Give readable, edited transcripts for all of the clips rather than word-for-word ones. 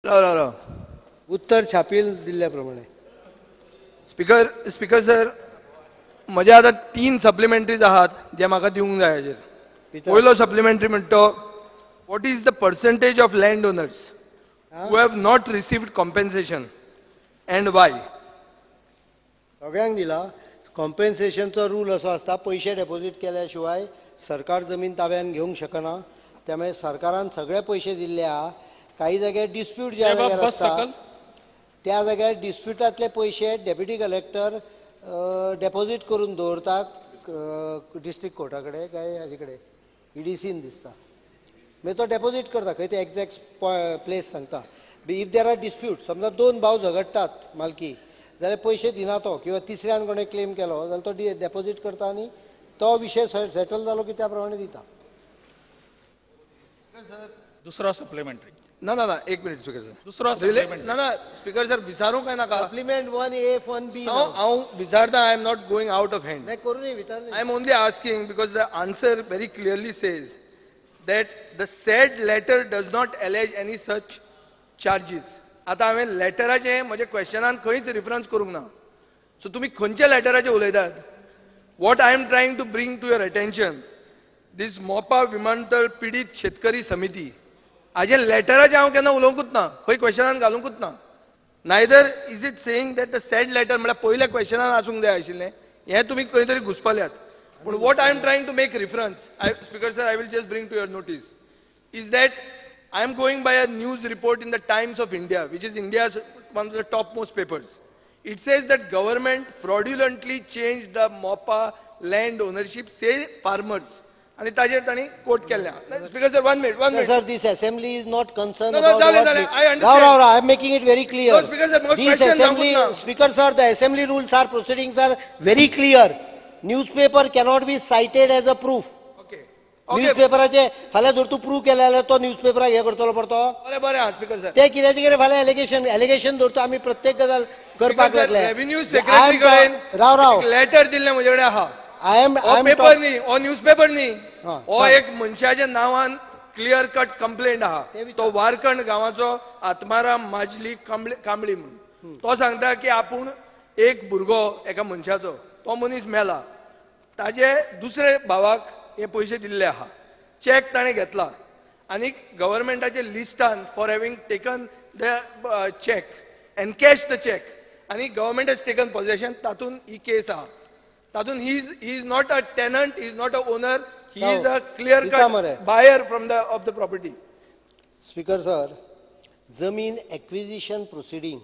राव उत्तर छापील दिल्ल्याप्रमाणे. Speaker sir, म्हजे आतां 3 सप्लिमेंटरीज आहात जे म्हाका दिवंक जाय हाजेर. पयलो सप्लिमेंटरी म्हणटा what is the percentage of landowners who have not received compensation and why? सगळ्यांक दिला. कॉम्पेन्सेशनचो रूल असो आसता, पयशे डेपॉझिट केल्या शिवाय सरकार जमीन ताब्यात घेवंक शकना. त्यामुळे सरकारान सगळे पयशे दिल्ले आहा. काही जाग्यार डिस्प्यूट ज्या जाग्यार आसता त्या जाग्यार डिस्प्युटातले पयशे डेप्युटी कलेक्टर डेपॉझिट करून दवरतात डिस्ट्रिक्ट कोर्टा कडेन काय हाजे कडेन EDCन दिसता. मागीर तो डेपॉझिट करता खंय ते एक्झॅक्ट प्लेस सांगता. इफ देर आर डिस्प्यूट, समजा 2 भाव झगडटात मालकी, जाल्यार पयशे दिना तो किंवा तिसऱ्यान कोणें क्लेम केलो जाल्यार तो डेपॉझिट करता आनी तो विशय सेटल जालो की त्या प्रमाणे दिता. दुसरा सप्लिमेंटरी ना एक मिनिट स्पीकर सर. दुसरा ना स्पीकर सर विचारूं काय नाका. सप्लिमेंट 1A 1B हांव विचारता. I am not going out of hand. नाही करूनय विचार. I am only asking because the answer very clearly says that the said letter does not allege any such charges. आता हांवें लेटराचे म्हज्या क्वेश्चनान खंयच रिफरन्स करूंक ना. सो तुमी खंयच्या लेटराचे उलयतात? What I am trying to bring to your attention this Mopa विमानतळ पिडीत शेतकरी समिती हाजे लेटराचे हांव केन्ना उलोवंकूच ना, खंय क्वेश्चनान घालूंकूच ना. Neither is it saying that the said letter म्हळ्यार पयल्या क्वेश्चनान आसूंक जाय आशिल्लें हें तुमी खंय तरी घुसपल्यात. पूण what I am trying to make reference, speaker sir, I will just bring to your notice, is that I am going by a news report in the Times of India, which is India's one of the topmost papers. It says that government fraudulently changed the MOPA land ownership, say farmers. And ताजेर ताणी coat केल्या. Speaker sir, one minute. Sir, this assembly is not concerned No, about I understand. I am making it very clear. No, Speaker sir, this assembly, Speaker sir, the assembly rules are proceedings are very clear. Newspaper cannot be cited as a proof. न्यूजपेपराचे फाल्यां जर तूं prove केले जाल्यार तो न्यूजपेपराक हे करतलो पडतो. बरें स्पीकर सर. ते कित्याचे कितें फाल्यां एलिगेशन धरता आमी प्रत्येक गजाल करपाक लागले. रेव्हेन्यू सेक्रेटरी कडेन राव लेटर दिल्लें म्हजे कडेन आहा. आय एम पेपर न्ही, हो न्यूजपेपर न्ही, हो एक मनशाच्या नांवान क्लियर कट कंप्लेंट आहा. तो वारकंड गांवाचो आत्माराम माजली कांबळी म्हणून. तो सांगता की आपूण एक भुरगो एका मनशाचो, तो मनीस मेला, ताजे दुसरे भावाक हे पयशे दिल्ले आहा. चॅक ताणें घेतला आनी गव्हर्मेंटाच्या लिस्टान for having taken the cheque encash the cheque आनी गव्हर्मेंट हॅज टेकन पॉझेशन. तातूंत ही केस आहा. तातूंत ही is not a tenant, he is not a owner, he is a clear cut buyer from of the property. Speaker sir, जमीन acquisition proceeding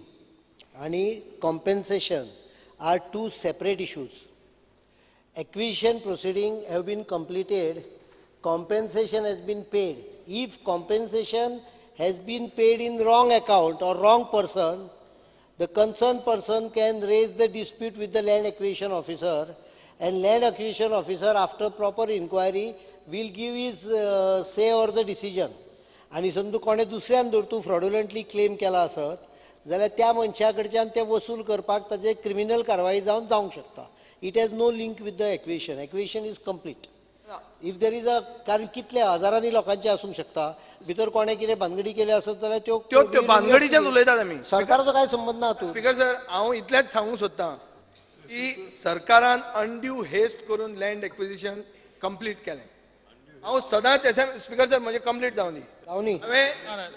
आणि compensation are 2 separate issues. Acquisition proceeding have been completed, compensation has been paid. If compensation has been paid in wrong account or wrong person, the concerned person can raise the dispute with the land acquisition officer, and land acquisition officer after proper inquiry will give his say over the decision. आणि समजा कोणे दुसऱ्यान जर तूं फ्रॉडुलंटली claim केला आसत जाल्यार त्या मनशा कडच्यान ते वसूल करपाक ताजे क्रिमिनल कारवाई जावंक शकता. It has no link with the acquisition. Acquisition is complete. If there is a, कारण कितले हजारांनी लोकांचे आसूंक शकता, भितर कोणे कितें भानगडी केले आसत जाल्यार त्यो भानगडीच्यान उलयतात आमी. सरकाराचो काय संबंध ना. तूं स्पीकर सर, हांव इतलेंच सांगूंक सोदतां की सरकारान अनड्यू हेस्ट करून लँड एक्विजिशन कंप्लीट केलें. हांव सदांच स्पीकर सर म्हजें कंप्लीट जावनी. हांवें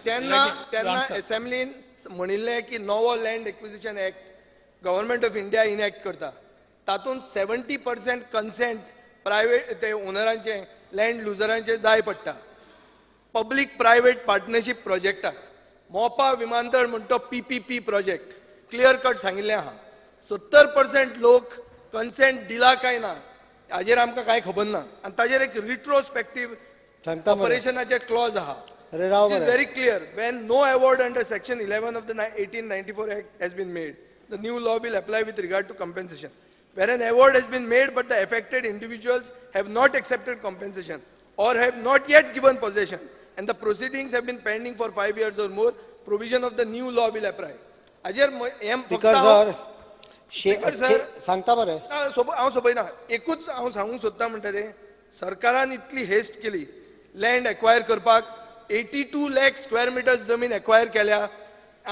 तेन्ना एसेंब्लीन म्हणिल्लें की नवो land acquisition act government of India enact करता. तातूंत 70% कन्सेंट प्रायवेट ते ओनरांचे लँड लुजरांचे जाय पडटा. पब्लीक प्रायवेट पार्टनरशीप प्रोजेक्टाक मोपा विमानतळ म्हणटा तो PPP प्रोजेक्ट क्लियर कट सांगिल्लें आहा. 70% लोक कन्सेंट दिला काय ना हाजेर आमकां कांय खबर ना. आनी ताजेर एक रिट्रोस्पेक्टीव ऑपरेशनाचे क्लॉज आहा. It is very clear when no award under section 11 of the 1894 Act has been made, the new law will apply with regard to compensation. Where an award has been made but the affected individuals have not accepted compensation or have not yet given possession and the proceedings have been pending for 5 years or more, provision of the new law will apply. Ajar सांगता बरे हांव सोपयना. एकूच हांव सांगूंक सोदता म्हणटा तें सरकारान इतली हेस्ट केली लँड एक्वायर करपाक. 82 lakh square meters जमीन एक्वायर केल्या.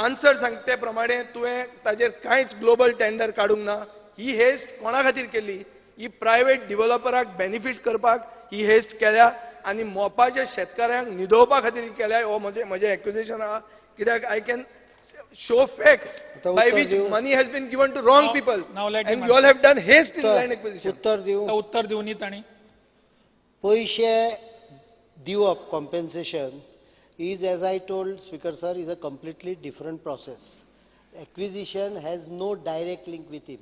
आन्सर सांगते प्रमाणे तुवें ताजेर कांयच ग्लोबल टेंडर काडूंक ना. ही हेस्ट कोणा खातीर केली? ही प्रायव्हेट डेव्हलपराक बेनिफीट करपाक ही हेस्ट केल्या आनी मोपाच्या शेतकाऱ्यांक न्हिदोवपा खातीर केल्या. हो म्हजें एक्युजेशन आहा. कित्याक I can show facts by which money has been given to wrong people, now let him and you all have done haste in land acquisition. उत्तर दिवं. आता उत्तर दिवनी ताणी पैसे दिवप compensation is, as I told Speaker sir, is a completely different process. Acquisition has no direct link with him.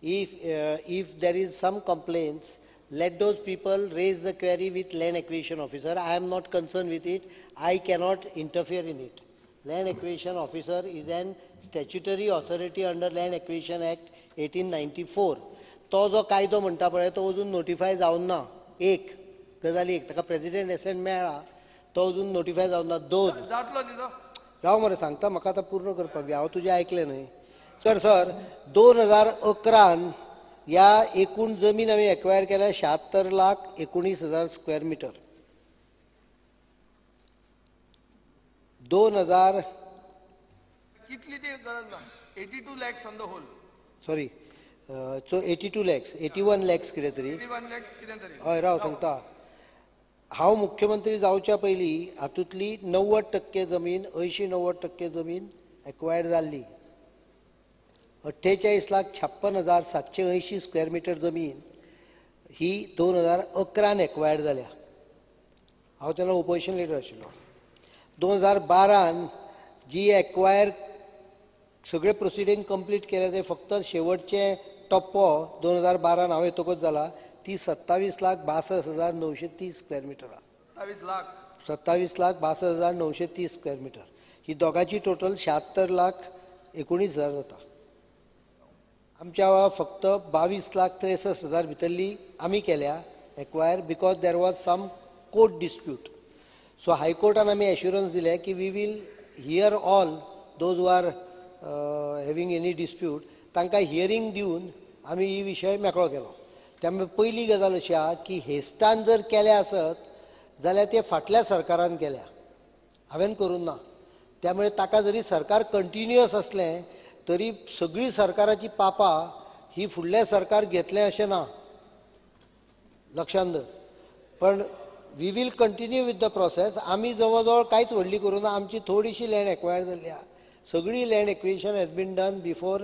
If there is some complaints, let those people raise the query with land acquisition officer. I am not concerned with it. I cannot interfere in it. Land Acquisition Officer is an statutory authority under Land Acquisition Act 1894. तो जो कायदो म्हणटा पळय तो अजून notify जावन ना. एक गजाल एक ताका प्रेसिडेंट एसेंट मेळ्ळा तो अजून नोटिफाय जावन ना. दोन जातलो तिजो राव मरे सांगता म्हाका आतां पूर्ण करपाक हांव तुजें आयकलें न्हय. सर 2011 ह्या एकूण जमीन आमी एक्वायर केल्या 76,19,000 स्क्वेअर मिटर. 2000 कितली ती गरज ना. 82 lakhs on the whole. Sorry so 82 lakhs 81 lakhs कितें तरी 81 lakhs कितें तरी. हय राव सांगता. हांव मुख्यमंत्री जावच्या पयलीं हातूंतली 90% जमीन 80-90% जमीन एक्वायर्ड जाल्ली. 48,56,780 स्क्वेअर मिटर जमीन ही 2011 एक्वायर्ड जाल्या. हांव तेन्ना ओपोजिशन लिडर आशिल्लो. 2012 जी एक्वायर सगळे प्रोसिडींग कंप्लीट केले ते फक्त शेवटचे टप्पो 2012 हांव येतकच जाला ती 27,62,930 स्क्वेअर मिटर. 27,62,930 square meter. ही दोगांची टोटल 76,19,000 जाता. आमच्या फक्त 22,63,000 भितरली आमी केल्या acquire because there was some court dispute. So हायकोर्टान आमी एश्युरन्स दिले की we will hear all those who are having any dispute तांकां हियरींग दिवन आमी ही विशय मेकळो केलो. त्यामुळे पयली गजाल अशी आहा की हेस्टान जर केले आसत जाल्यार ते फाटल्या सरकारान केल्या, हांवें करूं ना. त्यामुळे ताका जरी सरकार कंटिन्युअस असलें तरी सगळी सरकाराची पापां ही फुडलें सरकार घेतलें अशें ना, लक्षांत दर. पण we will continue with the process. आमी जवळ जवळ कांयच व्हडली करूं ना. आमची थोडीशी लँड एक्वायर जाल्ली आहा. सगळी land acquisition has been done before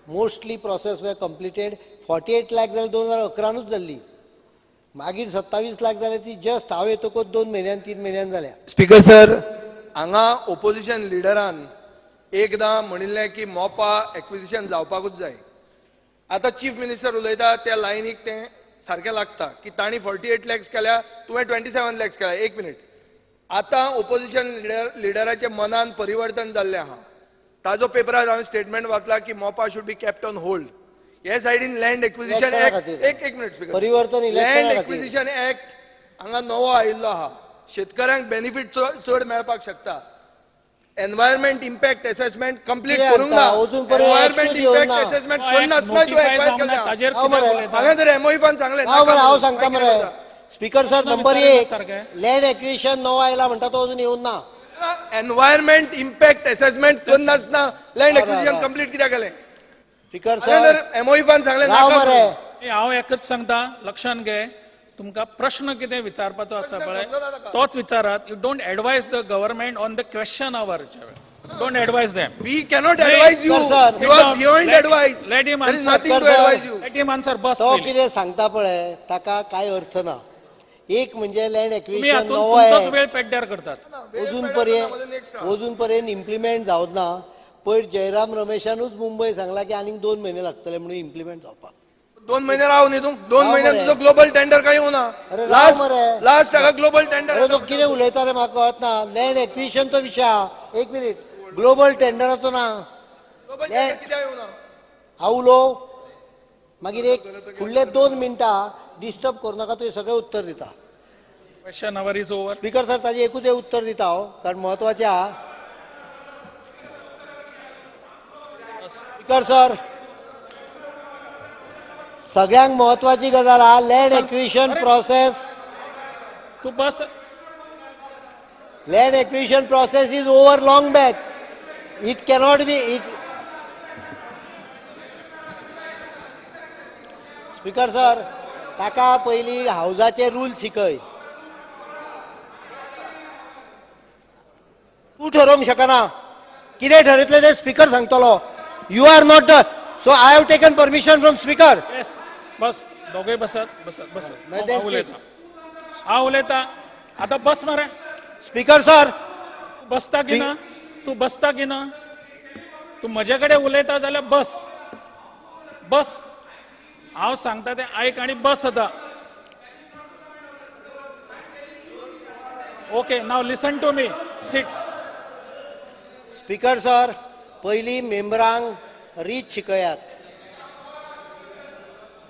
mostly process were completed. 48 lakh जाल्यार 2011 जाल्ली. मागीर 27 लाख जाल्यार ती जस्ट हांव येतकच 2 म्हयन्यान 3 म्हयन्यान जाल्या. स्पीकर सर, हांगा ओपोजिशन लिडरान एकदां म्हणिल्लें की मोपा एक्विजिशन जावपाकूच जाय. आतां चीफ मिनिस्टर उलयता त्या लायनीक तें सारकें लागता की तांणी 48 लॅक्स केल्या, तुवें 27 लॅक्स केल्या. एक मिनीट. आतां ओपोजिशन लिडराच्या मनान परिवर्तन जाल्लें आहा. ताजो पेपरार हांवें स्टेटमेंट वाचला की मोपा should be kept on hold. हे सायडीन लँड एक्विजिशन एक्ट एक मिनीट स्पीकर. परिवर्तन लँड एक्विजिशन एक्ट हांगा नवो आयिल्लो आहा. शेतकऱ्यांक बेनिफीट चड मेळपाक शकता. एनवायरमेंट इम्पॅक्ट असेसमेंट कंप्लीट करूंक ना. एनवायरमेंट इम्पॅक्ट असेसमेंट करूनासतना तूं एक्वायर केल्या. हांवें तर एमओईफान सांगलें. हांव सांगता मरे speaker sir. Number 1 land acquisition नवो आयला म्हणटा तो अजून येवन ना. एनवायरमेंट इम्पॅक्ट असेसमेंट करूनासतना लँड एक्विजिशन कंप्लीट कित्याक केलें? स्पीकर सर एमओईफान सांगलें राव नाका मरे. हांव एकच सांगता, लक्षांत घे. तुमकां प्रश्न कितें विचारपाचो आसा पळय तोच विचारात. You don't advise the government on the question आवर्सच्या वेळार. Don't advise them. We cannot advise you. Sir, You are beyond advice. Let him There is answer. nothing to Sir, advise you. Let him answer. बस तो कितें सांगता पळय ताका कांय अर्थ ना. एक म्हणजे लँड तुम्ही एक्विजिशन हातून नवो तुमचोच आहे वेळ पेड्ड्यार करतात. अजून पर्यंत इम्प्लिमेंट जावंक ना. पयर जयराम रमेशानूच मुंबय सांगला की आनीक 2 महिने लागतले म्हणून इम्प्लिमेंट जावपाक. 2 महिने राव न्ही तू. 2 राव महिन्यात मरे. तुझं ग्लोबल टेंडर काय होना. अरे राव मरे. लास्ट हाका ग्लोबल अरे टेंडर. तो कितें उलयता रे म्हाका कळत ना. लँड एक्विजिशनचो विशय आहा. एक मिनीट. ग्लोबल टेंडराचो ना. ग्लोबल टेंडर कित्याक येवना? हांव उलोव मागीर एक फुडले 2 मिनटां डिस्टर्ब करूं नाका. तुवें सगळें उत्तर दिता. Question our is over. Speaker sir ताजें एकूच एक उत्तर दिता हांव कारण म्हत्वाचें आहा. स्पीकर सर सगळ्यांत महत्वाची गजाल आहा लँड एक्विजिशन प्रोसेस. तू बस. Land acquisition process is over long back. It cannot be. Speaker sir, ताका पयलीं हावजाचे रूल शिकय. तूं ठरोवंक शकना. कितें ठरयतलें तें स्पीकर सांगतलो. You are not the. So I have taken permission from speaker. Yes, बस दोघे बसत बसत बसत. मागीर ते हांव उलयता. आतां बस मरे. स्पीकर सर, बसता की ना? तूं बसता की ना? तूं म्हजे कडेन उलयता जाल्यार बस. बस. हांव सांगता तें आयक आनी बस आतां. Okay, now listen to me. Sit. Speaker sir, पयलीं मेंबरांक रीत शिकयात.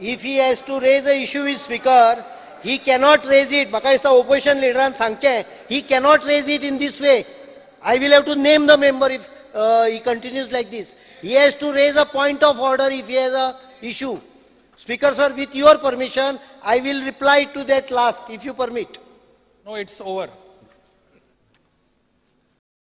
If he has to raise a issue with speaker, he cannot raise it. म्हाका दिसता ओपोजिशन लिडरान सांगचें, he cannot raise it in this way. I will have to name the member if he continues like this. He has to raise a point of order if he has a issue. Speaker sir, with your permission, I will reply to that last, if you permit. No, it's over.